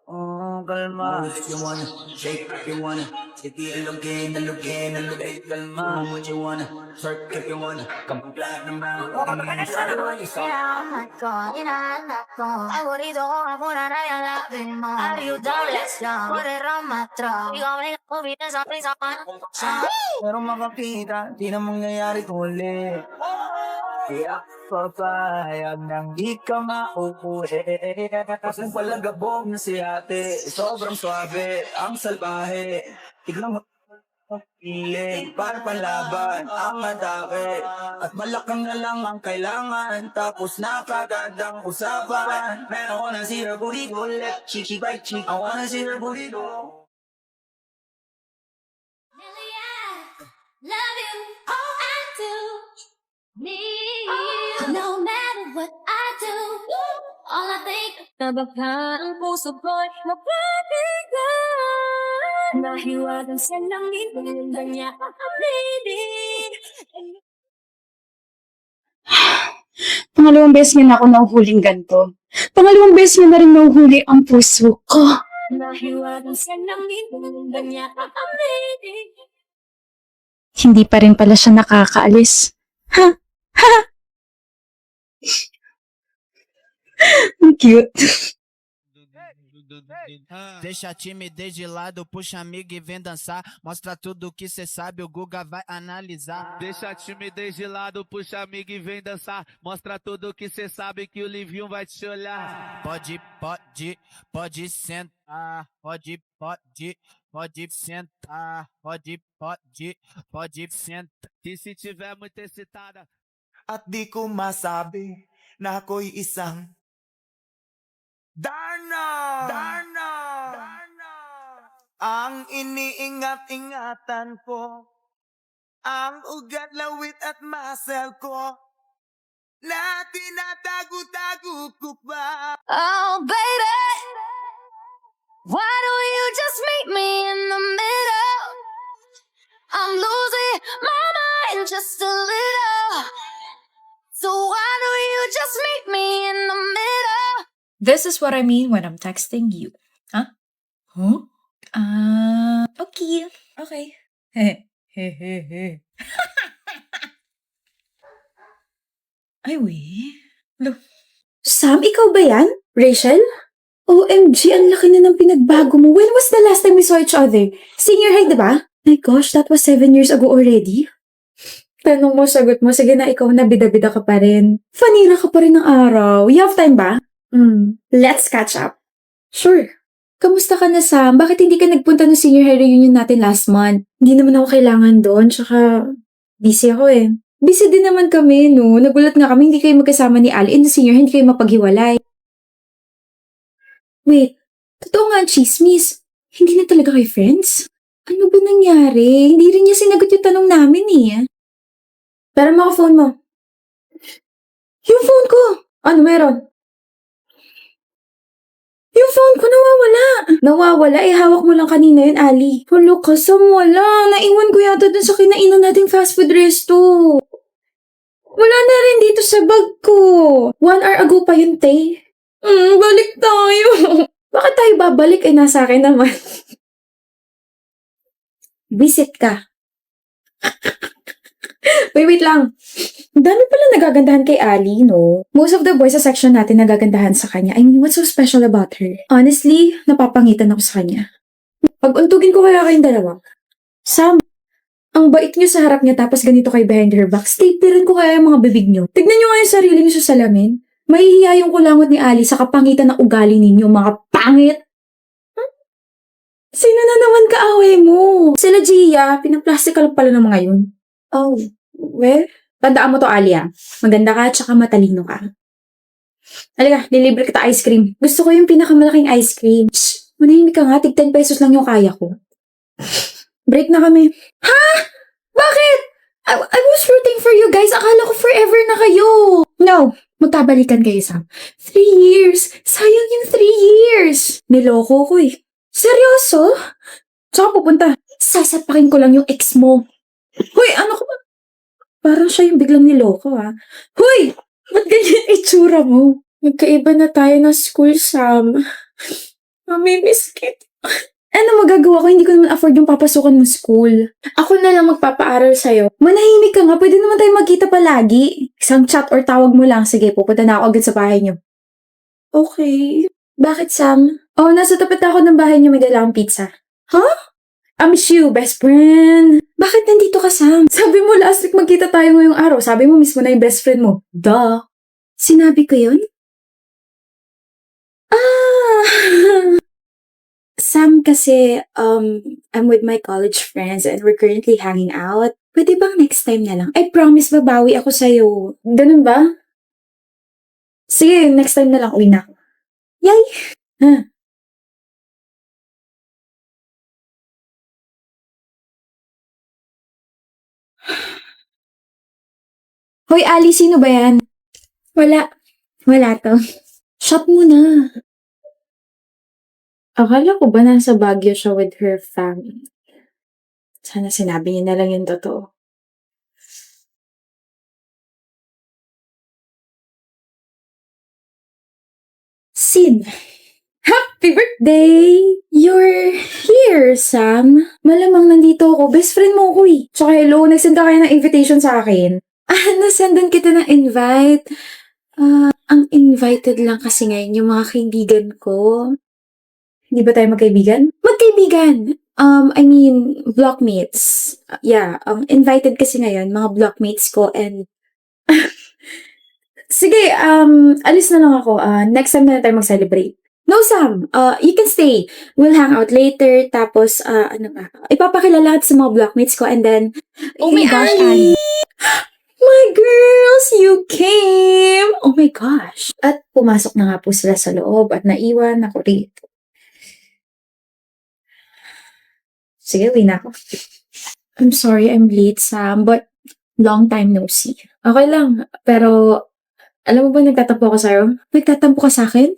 Oh, kalma. If you wanna shake, if you wanna take it again and again and again. Kalma, what you wanna twerk if you wanna come back naman. Favorito con una raya en la firma. Ayúdale, por el ramatro. Dígame, ubita esa prisa, Pero makakita, di na mangyayari ko ulit. Kaya papayag nang di ka mauuwi. Kasi walang gabog na si ate, sobrang swabe, ang salbahe. Tignan mo piling para panlaban ang atake. At malakang na lang ang kailangan, tapos napagandang usapan. Man, I wanna see her booty go left, cheeky by cheek. I wanna see her booty go. Love you, oh I do. Me, no matter what I do, all I think nabakaan ang puso ko'y mapatigan. Nahiwagan sa langit, ganda niya ang bleeding. Pangalawang beses niya na ako nahuhuling ganito. Pangalawang beses niya na rin nahuhuli ang puso ko. Nahiwagan sa langit, ganda niya ang bleeding. Hindi pa rin pala siya nakakaalis. Ha? Ha? Ang cute. Deixa a timidez de lado, puxa amiga e vem dançar. Mostra tudo que cê sabe, o Guga vai analisar. Deixa a timidez de lado, puxa amiga e vem dançar. Mostra tudo que cê sabe, que o Livinho vai te olhar. Pode sentar. Pode sentar. Pode sentar. E se tiver muito excitada. At di ko masabi na ako'y isang Darna! Ang iniingat-ingatan ko, ang ugat, lawit at muscle ko, na tinatago-tago ko pa. Oh, baby, why don't you just meet me in the middle? I'm losing my mind just a little. So why don't you just meet me in the middle? This is what I mean when I'm texting you. Huh? Huh? Okay. Okay. Hehehehe. Ay, we. Sam, ikaw ba yan? Rachel? OMG, ang laki na ng pinagbago mo. When was the last time we saw each other? Senior high, diba? My gosh, that was 7 years ago already. Tanong mo, sagot mo. Sige na, ikaw na, bida-bida ka pa rin. Fanira ka pa rin ng araw. You have time ba? Let's catch up. Sure. Kamusta ka na, Sam? Bakit hindi ka nagpunta ng senior high reunion natin last month? Hindi naman ako kailangan doon, tsaka busy ako eh. Busy din naman kami, no? Nagulat nga kami, hindi kayo magkasama ni Ali in the senior high, hindi kayo mapaghiwalay. Wait, totoo nga ang chismis. Hindi na talaga kayo friends? Ano ba nangyari? Hindi rin niya sinagot yung tanong namin eh. Pero mo phone mo. Yung phone ko! Ano meron? Yung phone ko nawawala. Nawawala? Eh, hawak mo lang kanina yun, Ali. Hulo ka, Sam, wala. Naiwan ko yata dun sa kinainan nating fast food resto. Wala na rin dito sa bag ko. 1 hour ago pa yun, te. Balik tayo. Bakit tayo babalik? Eh, nasa akin naman. Visit ka. Wait lang. Ang dami pala nagagandahan kay Ali, no? Most of the boys sa section natin nagagandahan sa kanya. I mean, what's so special about her? Honestly, napapangitan ako sa kanya. Pag-untugin ko kaya kayong dalawa. Sam, ang bait niyo sa harap niya tapos ganito kay behind her back. Staplerin ko kaya yung mga bibig niyo. Tignan niyo nga yung sarili niyo sa salamin. Mahihiya yung kulangot ni Ali sa kapangitan ng ugali ninyo, mga pangit. Sino na naman kaaway mo? Sila Gia, pinaplastikal pala ng mga yun. Oh, well, tandaan mo to, Alia. Maganda ka, tsaka matalino ka. Halika, lilibre kita ice cream. Gusto ko yung pinakamalaking ice cream. Shh, manahimik ka nga, tig 10 pesos lang yung kaya ko. Break na kami. Ha? Bakit? I was rooting for you guys. Akala ko forever na kayo. No, magkabalikan kayo, Sam. 3 years. Sayang yung 3 years. Niloko ko eh. Seryoso? Saan pupunta? Sasapakin ko lang yung ex mo. Hoy, ano ka ba? Parang siya yung biglang niloko, ha? Hoy! Ba't ganyan itsura mo? Magkaiba na tayo ng school, Sam. Mamimiss kita. Ano magagawa ko? Hindi ko naman afford yung papasukan mo school. Ako na lang magpapaaral sa'yo. Manahimik ka nga. Pwede naman tayo magkita palagi. Isang chat or tawag mo lang. Sige, pupunta na ako agad sa bahay niyo. Okay. Bakit, Sam? Oh, nasa tapat ako ng bahay niyo. May dala akong pizza. Huh? I miss you, best friend. Bakit nandito ka, Sam? Sabi mo last week magkita tayo ngayong araw. Sabi mo mismo na yung best friend mo. Duh. Sinabi ko yun? Ah! Sam, kasi, I'm with my college friends and we're currently hanging out. Pwede bang next time na lang? I promise babawi ako sa'yo. Ganun ba? Sige, next time na lang. Uwi na ako. Yay! Huh. Hoy, Ali, sino ba yan? Wala. Wala to. Shut mo na. Akala ko ba nasa Baguio siya with her family? Sana sinabi niya na lang yung totoo. Sin! Happy birthday! You're here, Sam. Malamang nandito ako. Best friend mo ako eh. Tsaka hello, nagsend ka kaya ng invitation sa akin. Nasendan kita ng invite. Ang invited lang kasi ngayon yung mga kaibigan ko. Hindi ba tayo magkaibigan? Magkaibigan! I mean, blockmates. Yeah, invited kasi ngayon, mga blockmates ko and... Sige, alis na lang ako. Next time na tayo mag-celebrate. No, Sam. You can stay. We'll hang out later. Tapos, ano ba? Ipapakilala kita sa mga blockmates ko and then... Oh my gosh, Ali. My girls, you came! Oh my gosh. At pumasok na nga po sila sa loob at naiwan ako rito. Sige, uwi na ako. I'm sorry I'm late, Sam, but long time no see. Okay lang, pero alam mo ba nagtatampo ako sa'yo? Nagtatampo ka sa akin?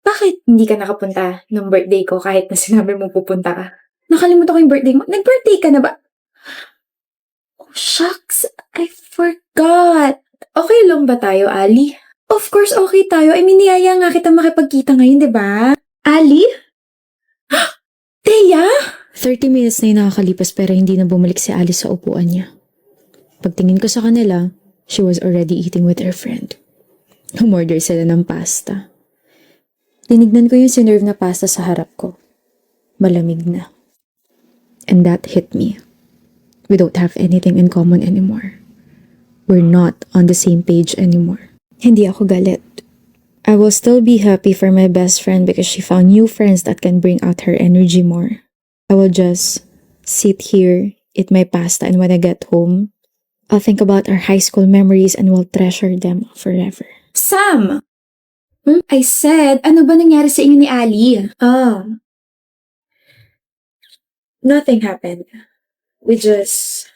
Bakit hindi ka nakapunta nung birthday ko kahit na sinabi mo pupunta ka? Nakalimutan ko yung birthday mo. Nag-birthday ka na ba? Oh, shucks. I forgot. Okay lang ba tayo, Ali? Of course, okay tayo. I mean, niyaya nga kita makipagkita ngayon, di ba? Ali? Teya? 30 minutes na yung nakakalipas pero hindi na bumalik si Alice sa upuan niya. Pagtingin ko sa kanila, she was already eating with her friend. Umorder sila ng pasta. Tinignan ko yung sinerve na pasta sa harap ko. Malamig na. And that hit me. We don't have anything in common anymore. We're not on the same page anymore. Hindi ako galit. I will still be happy for my best friend because she found new friends that can bring out her energy more. I will just sit here, eat my pasta, and when I get home, I'll think about our high school memories and will treasure them forever. Sam! I said, ano ba nangyari sa inyo ni Ali? Nothing happened. We just,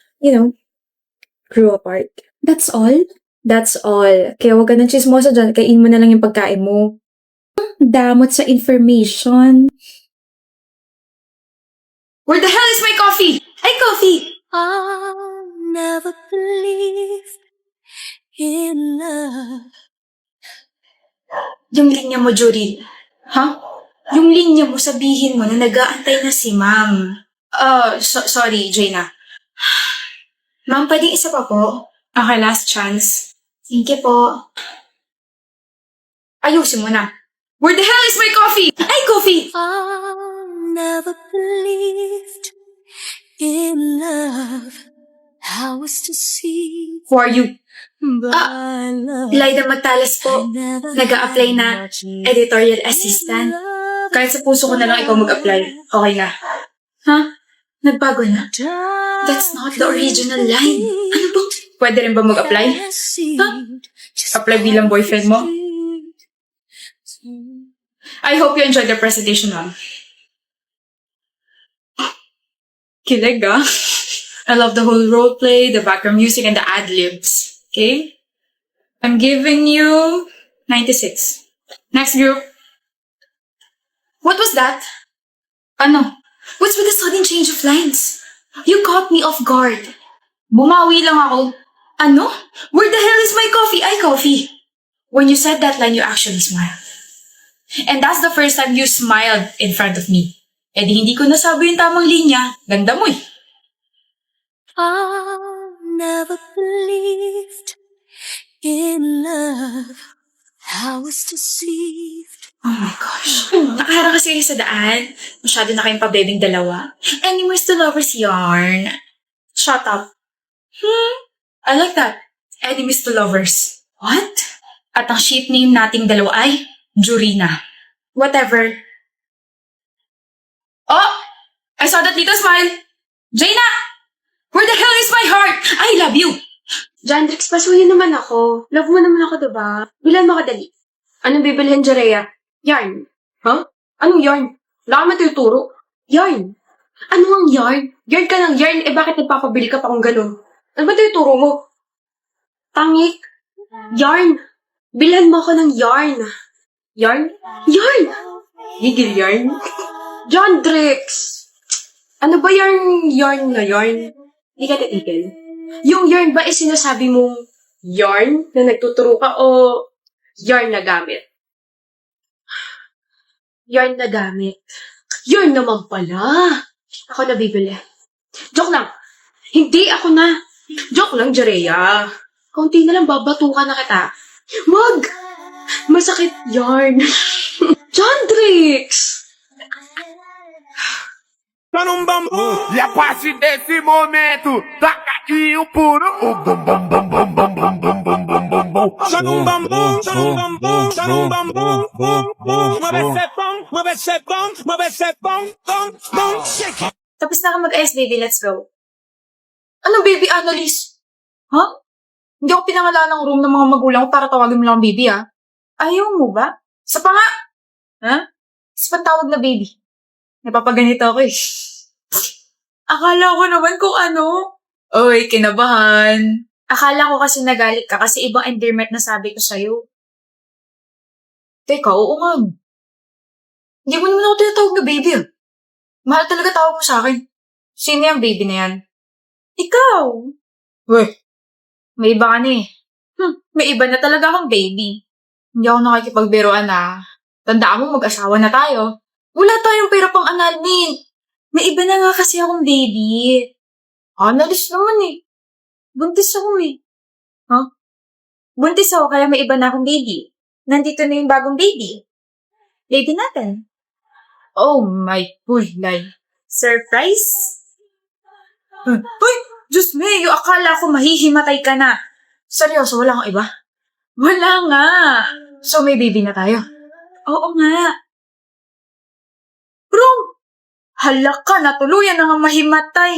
grew apart. That's all? That's all. Kaya huwag ka ng chismosa dyan, kain mo na lang yung pagkain mo. Damot sa information. Where the hell is my coffee? Ay, coffee! I'll never believe in love. Yung linya mo, Judy. Ha? Yung linya mo, sabihin mo na nag-aantay na si Ma'am. Sorry, Jaina. Ma'am, pwedeng isa pa po? Okay, last chance. Thank you po. Ayusin mo na. Where the hell is my coffee? Ay, coffee! I'll never believed in love. I was deceived Who are you? by love. Lyda Magtalas po. Nag-a-apply na editorial assistant. Kahit sa puso ko na lang ikaw mag-apply. Okay na. Ha? Nagbago na? That's not the original line. Ano ba? Pwede rin ba mag-apply? Ha? Apply bilang boyfriend mo? I hope you enjoyed the presentation, ma'am. Kilig, ah. I love the whole role play, the background music, and the ad-libs. Okay? I'm giving you 96. Next group. What was that? Ano? What's with the sudden change of lines? You caught me off guard. Bumawi lang ako. Ano? Where the hell is my coffee? Ay, coffee. When you said that line, you actually smiled. And that's the first time you smiled in front of me. Eh di hindi ko nasabi yung tamang linya. Ganda mo eh. I never believed in love. I was deceived. Oh my gosh. Nakaharang kasi kayo sa daan. Masyado na kayong pabebing dalawa. Enemies to lovers yarn. Shut up. I like that. Enemies to lovers. What? At ang ship name nating dalawa ay Jurina. Whatever. Oh! I saw that little smile. Jaina! Where the hell is my heart? I love you! Jandrix, pasuhin naman ako. Love mo naman ako, diba? Bilan mo kadali. Anong bibilhin, Jerea? Yarn. Huh? Anong yarn? Wala ka matuturo. Yarn. Ano ang yarn? Yarn ka ng yarn, eh bakit nagpapabili ka pa kung ganun? Ano ba tuturo mo? Tangik. Yarn. Bilhan mo ako ng yarn. Yarn? Yarn! Higil yarn? Jandrix! Ano ba yarn na yarn? Hindi ka titigil. Yung yarn ba is sinasabi mong yarn na nagtuturo ka o yarn na gamit? Yarn na gamit. Yarn naman pala. Ako na bibili. Joke lang. Hindi ako na. Joke lang, Jerea. Kaunti na lang babatukan na kita. Wag! Masakit yarn. Jandrix! Tá num bambu. E a partir desse momento, taca aqui o puro. O bum bum bum bum bum bum bum bum bum bum bum. Tá num bambu, tá num bambu, tá num bambu, bum bum. Mueve ese bum, mueve ese bum, mueve ese bum, bum bum. Shake it. Tapos na ka mag-ayos, baby. Let's go. Ano, baby, Annalise? Huh? Hindi ako pinangalan ng room ng mga magulang ko para tawagin mo lang ang baby, ha? Ayaw mo ba? Isa pa nga! Ha? Isa pa tawag na baby. Napapaganito ako eh. Akala ko naman kung ano. Oy, kinabahan. Akala ko kasi nagalit ka kasi ibang endearment na sabi ko sa'yo. Teka, oo nga. Hindi mo naman ako tinatawag na baby, ah. Mahal talaga tawag mo sa akin. Sino yung baby na yan? Ikaw. Weh, may iba ka na eh. May iba na talaga akong baby. Hindi ako nakikipagbiruan na. Tandaan mo, mag-asawa na tayo. Wala tayong pera pang annulment. May iba na nga kasi akong baby. Analis naman eh. Buntis ako eh. Huh? Buntis ako kaya may iba na akong baby. Nandito na yung bagong baby. Baby natin. Oh my gulay. Surprise? Hoy! Diyos me, yung akala ko mahihimatay ka na. Seryoso, wala kang iba? Wala nga. So may baby na tayo? Oo nga. Bro! Hala ka, natuluyan na nga mahimatay.